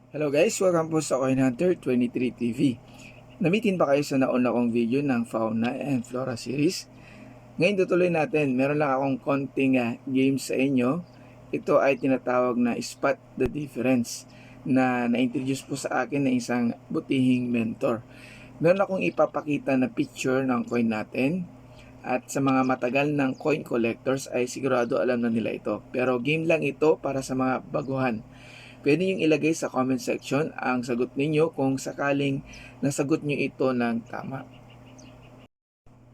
Hello guys, welcome po sa Coin Hunter 23 TV. Namitin ba kayo sa nauna kong video ng Fauna and Flora series? Ngayon tutuloy natin, meron lang akong konting game sa inyo. Ito ay tinatawag na Spot the Difference na na-introduce po sa akin ng isang butihing mentor. Meron akong ipapakita na picture ng coin natin at sa mga matagal ng coin collectors ay sigurado alam na nila ito. Pero game lang ito para sa mga baguhan. Pwede niyong ilagay sa comment section ang sagot ninyo kung sakaling nasagot niyo ito ng tama.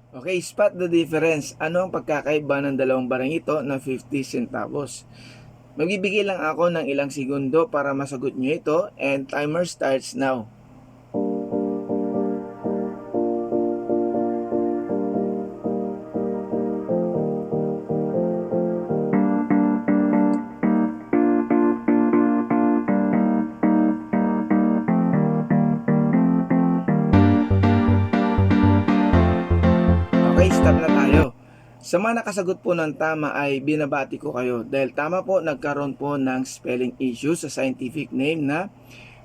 Okay, spot the difference. Ano ang pagkakaiba ng dalawang barang ito na 50 centavos? Magbibigay lang ako ng ilang segundo para masagot niyo ito and timer starts now. Okay, stop na tayo. Sa mga nakasagot po ng tama ay binabati ko kayo dahil tama po nagkaroon po ng spelling issue sa scientific name na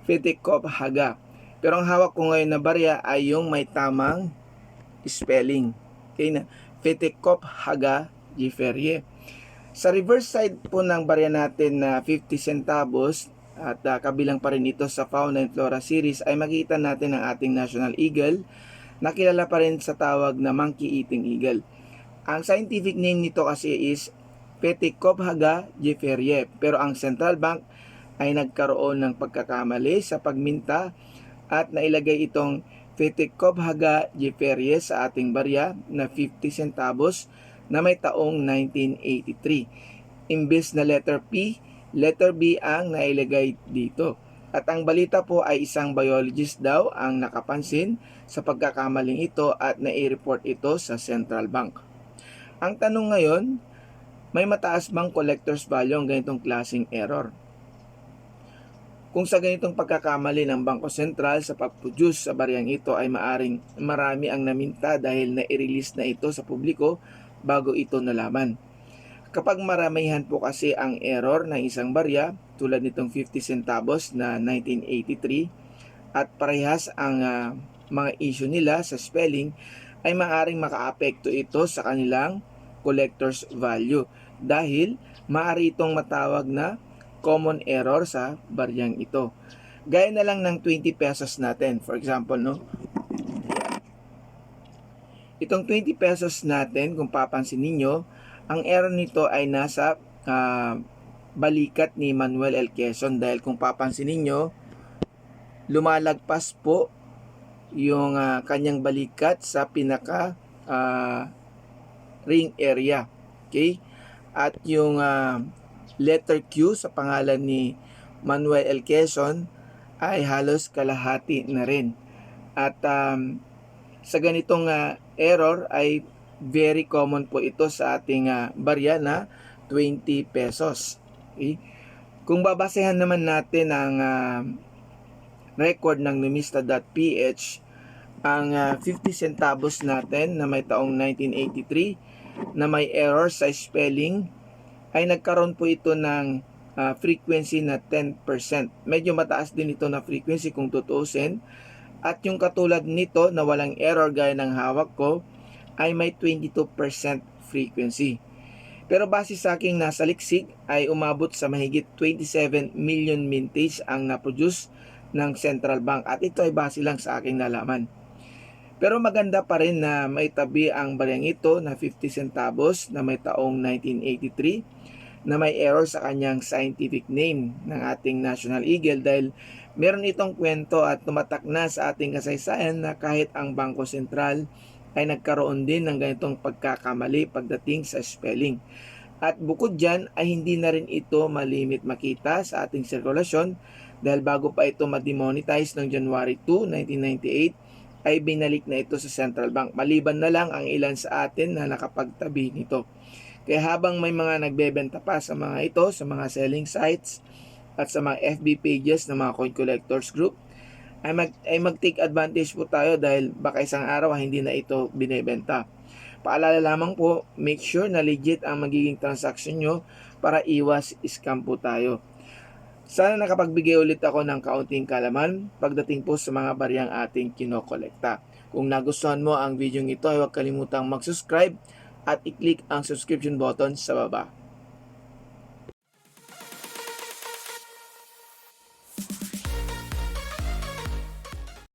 Pithecophaga. Pero ang hawak ko ngayon na barya ay yung may tamang spelling. Okay na, Pithecophaga giferie. Sa reverse side po ng barya natin na 50 centavos at kabilang pa rin ito sa Fauna and Flora series ay makikita natin ang ating national eagle na kilala pa rin sa tawag na monkey eating eagle. Ang scientific name nito kasi is Pithecophaga giferie, pero ang central bank ay nagkaroon ng pagkakamali sa pagminta at nailagay itong Pithecophaga giferie sa ating barya na 50 centavos na may taong 1983. Imbes na letter P, letter B ang nailagay dito. At ang balita po ay isang biologist daw ang nakapansin sa pagkakamaling ito at nai-report ito sa central bank. Ang tanong ngayon, may mataas bang collector's value ang ganitong klaseng error? Kung sa ganitong pagkakamali ng Bangko Sentral sa pag-produce sa baryang ito ay marami ang naminta dahil na-release na ito sa publiko bago ito nalaman. Kapag maramihan po kasi ang error ng isang barya, tulad nitong 50 centavos na 1983, at parehas ang mga issue nila sa spelling, ay maaaring makaapekto ito sa kanilang collector's value dahil maaari itong matawag na common error sa baryang ito. Gaya na lang ng 20 pesos natin. For example, no? Itong 20 pesos natin, kung papansin ninyo, ang error nito ay nasa balikat ni Manuel L. Quezon dahil kung papansin ninyo, lumalagpas po yung kanyang balikat sa pinaka ring area. Okay? At yung letter Q sa pangalan ni Manuel L. Quezon ay halos kalahati na rin. At sa ganitong error ay very common po ito sa ating barya na 20 pesos. Okay? Kung babasehan naman natin ang record ng numista.ph, ang 50 centavos natin na may taong 1983 na may error sa spelling ay nagkaroon po ito ng frequency na 10%. Medyo mataas din ito na frequency kung tutuusin. At yung katulad nito na walang error gaya ng hawak ko ay may 22% frequency. Pero base sa aking nasa liksik ay umabot sa mahigit 27 million mintage ang na-produce ng central bank at ito ay base lang sa aking nalaman. Pero maganda pa rin na maitabi ang baryang ito na 50 centavos na may taong 1983 na may error sa kanyang scientific name ng ating National Eagle dahil meron itong kwento at tumatak na sa ating kasaysayan na kahit ang Bangko Sentral ay nagkaroon din ng ganitong pagkakamali pagdating sa spelling. At bukod dyan ay hindi na rin ito malimit makita sa ating sirkulasyon dahil bago pa ito ma-demonetize noong January 2, 1998 ay binalik na ito sa central bank. Maliban na lang ang ilan sa atin na nakapagtabi nito. Kaya habang may mga nagbebenta pa sa mga ito, sa mga selling sites at sa mga FB pages ng mga coin collectors group, ay mag-take advantage po tayo dahil baka isang araw hindi na ito binebenta. Paalala lamang po, make sure na legit ang magiging transaction nyo para iwas scam po tayo. Sana nakapagbigay ulit ako ng kaunting kalaman pagdating po sa mga bariyang ating kinokolekta. Kung nagustuhan mo ang video ito ay huwag kalimutang mag-subscribe at i-click ang subscription button sa baba.